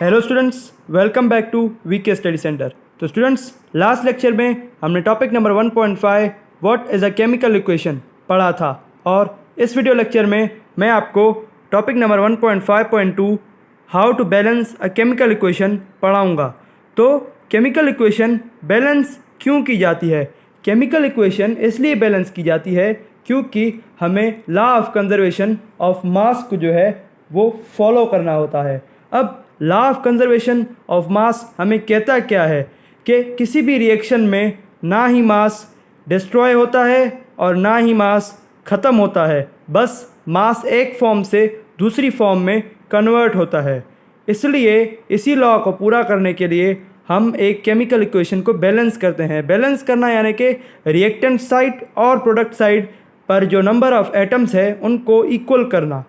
Hello students, welcome back to VK study centre. तो students, last lecture में हमने topic number 1.5 what is a chemical equation पढ़ा था और इस वीडियो लेक्चर में मैं आपको topic number 1.5.2 how to balance a chemical equation पढ़ाऊँगा। तो केमिकल इक्वेशन बैलेंस क्यों की जाती है? केमिकल इक्वेशन इसलिए बैलेंस की जाती है क्योंकि हमें law of conservation of mass को जो है वो फॉलो करना होता है। अब law of conservation of mass हमें कहता क्या है कि किसी भी रिएक्शन में ना ही मास डिस्ट्रॉय होता है और ना ही मास ख़त्म होता है, बस मास एक फॉर्म से दूसरी फॉर्म में कन्वर्ट होता है। इसलिए इसी लॉ को पूरा करने के लिए हम एक केमिकल इक्वेशन को बैलेंस करते हैं। बैलेंस करना यानी कि रिएक्टेंट साइड और प्रोडक्ट साइड पर जो नंबर ऑफ एटम्स है उनको इक्वल करना।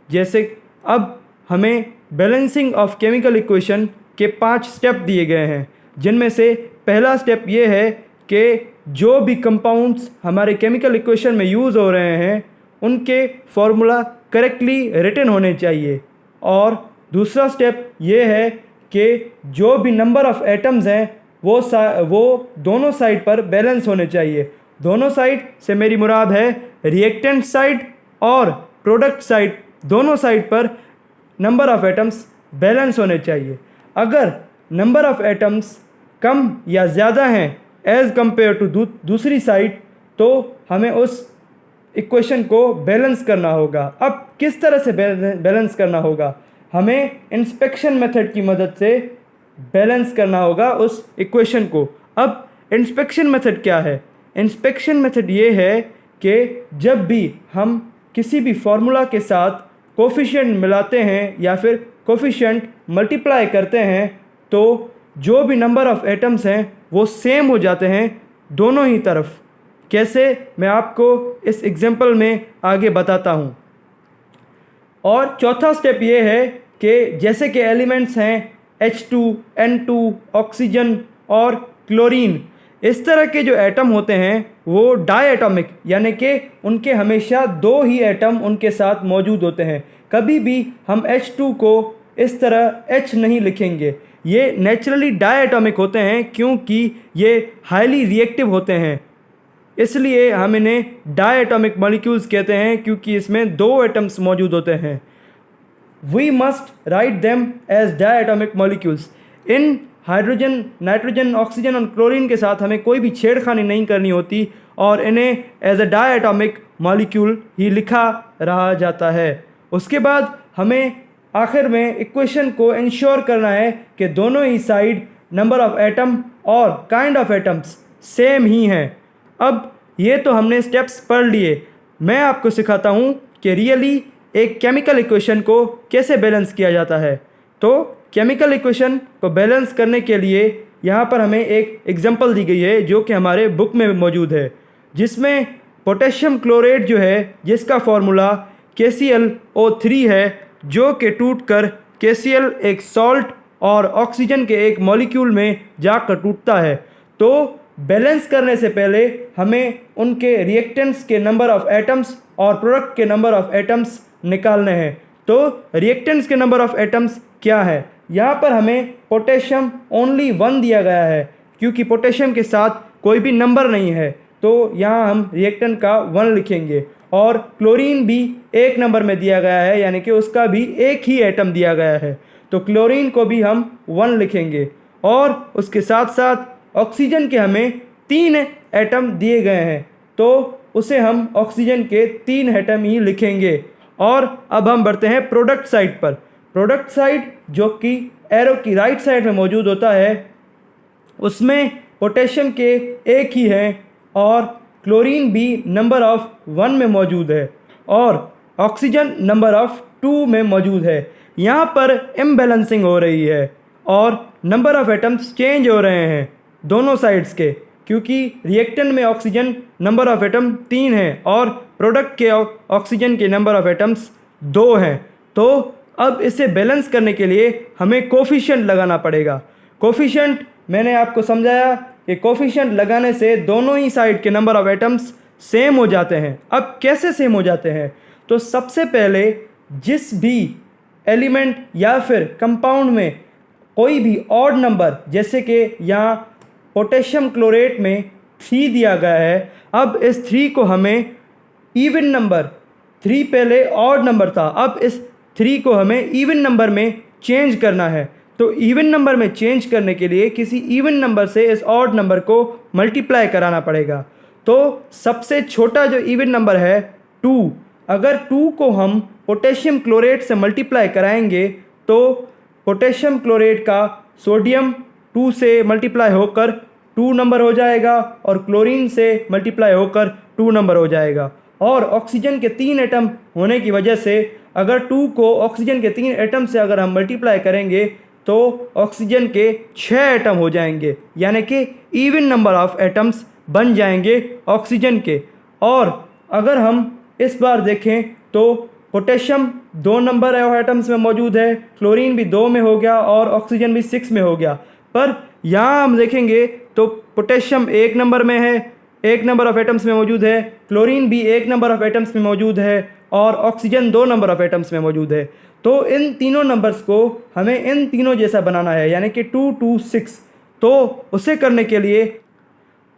जैसे अब हमें बैलेंसिंग ऑफ केमिकल इक्वेशन के 5 स्टेप दिए गए हैं, जिनमें से पहला स्टेप ये है कि जो भी कंपाउंड्स हमारे केमिकल इक्वेशन में यूज़ हो रहे हैं उनके फॉर्मूला करेक्टली रिटन होने चाहिए। और दूसरा स्टेप ये है कि जो भी नंबर ऑफ एटम्स हैं वो दोनों साइड पर बैलेंस होने चाहिए। दोनों साइड से मेरी मुराद है रिएक्टेंट साइड और प्रोडक्ट साइड, दोनों साइड पर नंबर ऑफ़ एटम्स बैलेंस होने चाहिए। अगर नंबर ऑफ़ एटम्स कम या ज़्यादा हैं एज़ कम्पेयर टू दूसरी साइड, तो हमें उस इक्वेशन को बैलेंस करना होगा। अब किस तरह से बैलेंस करना होगा? हमें इंस्पेक्शन मेथड की मदद से बैलेंस करना होगा उस इक्वेशन को। अब इंस्पेक्शन मेथड क्या है? इंस्पेक्शन मेथड ये है कि जब भी हम किसी भी फार्मूला के साथ कोफिशिएंट मिलाते हैं या फिर कोफिशिएंट मल्टीप्लाई करते हैं तो जो भी नंबर ऑफ़ एटम्स हैं वो सेम हो जाते हैं दोनों ही तरफ। कैसे, मैं आपको इस एग्जांपल में आगे बताता हूँ। और चौथा स्टेप ये है कि जैसे कि एलिमेंट्स हैं H2, N2, ऑक्सीजन और क्लोरीन, इस तरह के जो एटम होते हैं वो डायएटॉमिक यानी कि उनके हमेशा 2 ही एटम उनके साथ मौजूद होते हैं। कभी भी हम H2 को इस तरह H नहीं लिखेंगे। ये नेचुरली डायएटॉमिक होते हैं क्योंकि ये हाईली रिएक्टिव होते हैं, इसलिए हम इन्हें डायएटॉमिक मॉलिक्यूल्स कहते हैं क्योंकि इसमें 2 एटम्स मौजूद होते हैं। We must write them as diatomic molecules. इन हाइड्रोजन, नाइट्रोजन, ऑक्सीजन और क्लोरीन के साथ हमें कोई भी छेड़खानी नहीं करनी होती और इन्हें एज अ डायएटॉमिक मॉलिक्यूल ही लिखा रहा जाता है। उसके बाद हमें आखिर में इक्वेशन को इंश्योर करना है कि दोनों ही साइड नंबर ऑफ़ एटम और काइंड ऑफ एटम्स सेम ही हैं। अब ये तो हमने स्टेप्स पढ़ लिए, मैं आपको सिखाता हूँ कि रियली एक केमिकल इक्वेशन को कैसे बैलेंस किया जाता है। तो केमिकल इक्वेशन को बैलेंस करने के लिए यहाँ पर हमें एक एग्जांपल दी गई है जो कि हमारे बुक में मौजूद है, जिसमें पोटेशियम क्लोराइड जो है जिसका फॉर्मूला KClO3 है, जो कि टूटकर KCl एक सॉल्ट और ऑक्सीजन के एक मॉलिक्यूल में जाकर टूटता है। तो बैलेंस करने से पहले हमें उनके रिएक्टेंट्स के नंबर ऑफ़ एटम्स और प्रोडक्ट के नंबर ऑफ़ एटम्स निकालने हैं। तो रिएक्टेंट्स के नंबर ऑफ़ एटम्स क्या है? यहाँ पर हमें पोटेशियम ओनली 1 दिया गया है क्योंकि पोटेशियम के साथ कोई भी नंबर नहीं है, तो यहाँ हम रिएक्टेंट का 1 लिखेंगे। और क्लोरीन भी 1 नंबर में दिया गया है यानी कि उसका भी 1 ही एटम दिया गया है, तो क्लोरीन को भी हम 1 लिखेंगे। और उसके साथ साथ ऑक्सीजन के हमें 3 एटम दिए गए हैं, तो उसे हम ऑक्सीजन के 3 एटम ही लिखेंगे। और अब हम बढ़ते हैं प्रोडक्ट साइड पर। प्रोडक्ट साइड जो कि एरो की राइट साइड में मौजूद होता है, उसमें पोटेशियम के 1 ही हैं और क्लोरीन भी नंबर ऑफ़ 1 में मौजूद है और ऑक्सीजन नंबर ऑफ़ 2 में मौजूद है। यहाँ पर इम्बैलेंसिंग हो रही है और नंबर ऑफ़ एटम्स चेंज हो रहे हैं दोनों साइड्स के, क्योंकि रिएक्टेंट में ऑक्सीजन नंबर ऑफ़ एटम 3 है और प्रोडक्ट के ऑक्सीजन के नंबर ऑफ़ एटम्स 2 हैं। तो अब इसे बैलेंस करने के लिए हमें कोफिशिएंट लगाना पड़ेगा। कोफिशिएंट मैंने आपको समझाया कि कोफिशिएंट लगाने से दोनों ही साइड के नंबर ऑफ़ एटम्स सेम हो जाते हैं। अब कैसे सेम हो जाते हैं? तो सबसे पहले जिस भी एलिमेंट या फिर कंपाउंड में कोई भी ऑड नंबर, जैसे कि यहाँ पोटेशियम क्लोरेट में 3 दिया गया है, अब इस 3 को हमें इवन नंबर, 3 पहले ऑड नंबर था, अब इस 3 को हमें इवन नंबर में चेंज करना है। तो इवन नंबर में चेंज करने के लिए किसी इवन नंबर से इस ऑड नंबर को मल्टीप्लाई कराना पड़ेगा। तो सबसे छोटा जो इवन नंबर है 2, अगर 2 को हम पोटेशियम क्लोरेट से मल्टीप्लाई कराएंगे तो पोटेशियम क्लोरेट का सोडियम 2 से मल्टीप्लाई होकर 2 नंबर हो जाएगा और क्लोरीन से मल्टीप्लाई होकर 2 नंबर हो जाएगा। और ऑक्सीजन के 3 एटम होने की वजह से अगर 2 को ऑक्सीजन के 3 एटम से अगर हम मल्टीप्लाई करेंगे तो ऑक्सीजन के 6 एटम हो जाएंगे, यानी कि इवन नंबर ऑफ एटम्स बन जाएंगे ऑक्सीजन के। और अगर हम इस बार देखें तो पोटेशियम 2 नंबर ऑफ एटम्स में मौजूद है, क्लोरीन भी 2 में हो गया और ऑक्सीजन भी 6 में हो गया। पर यहाँ हम देखेंगे तो पोटेशियम 1 नंबर में है, 1 नंबर ऑफ एटम्स में मौजूद है, क्लोरीन भी 1 नंबर ऑफ एटम्स में मौजूद है और ऑक्सीजन 2 नंबर ऑफ एटम्स में मौजूद है। तो इन तीनों नंबर्स को हमें इन तीनों जैसा बनाना है, यानी कि 2 2 6। तो उसे करने के लिए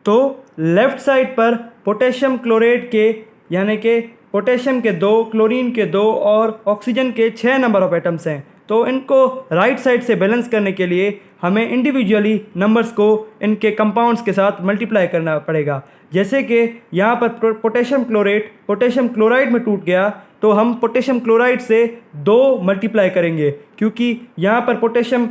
तो लेफ़्ट साइड पर पोटेशियम क्लोरेट के, यानी कि पोटेशियम के 2, क्लोरीन के 2 और ऑक्सीजन के 6 नंबर ऑफ एटम्स हैं। तो इनको राइट साइड से बैलेंस करने के लिए हमें इंडिविजुअली नंबर्स को इनके कंपाउंड्स के साथ मल्टीप्लाई करना पड़ेगा। जैसे कि यहाँ पर पोटेशियम क्लोरेट पोटेशियम क्लोराइड में टूट गया, तो हम पोटेशियम क्लोराइड से 2 मल्टीप्लाई करेंगे, क्योंकि यहाँ पर पोटेशियम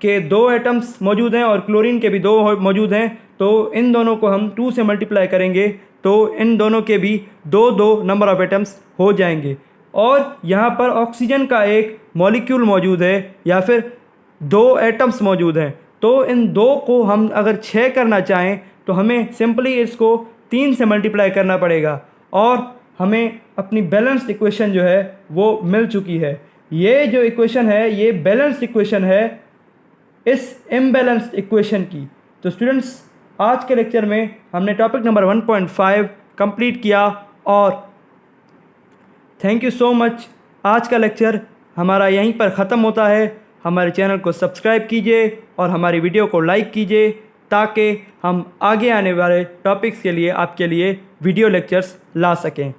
के 2 एटम्स मौजूद हैं और क्लोरीन के भी 2 मौजूद हैं। तो इन दोनों को हम 2 से मल्टीप्लाई करेंगे तो इन दोनों के भी 2 नंबर ऑफ एटम्स हो जाएंगे। और यहाँ पर ऑक्सीजन का एक मॉलिक्यूल मौजूद है या फिर 2 एटम्स मौजूद हैं। तो इन 2 को हम अगर 6 करना चाहें तो हमें सिंपली इसको 3 से मल्टीप्लाई करना पड़ेगा और हमें अपनी बैलेंस्ड इक्वेशन जो है वो मिल चुकी है। ये जो इक्वेशन है ये बैलेंस्ड इक्वेशन है इस इम्बैलेंस्ड इक्वेशन की। तो स्टूडेंट्स, आज के लेक्चर में हमने टॉपिक नंबर 1.5 कंप्लीट किया और थैंक यू सो मच। आज का लेक्चर हमारा यहीं पर ख़त्म होता है। हमारे चैनल को सब्सक्राइब कीजिए और हमारी वीडियो को लाइक कीजिए ताकि हम आगे आने वाले टॉपिक्स के लिए आपके लिए वीडियो लेक्चर्स ला सकें।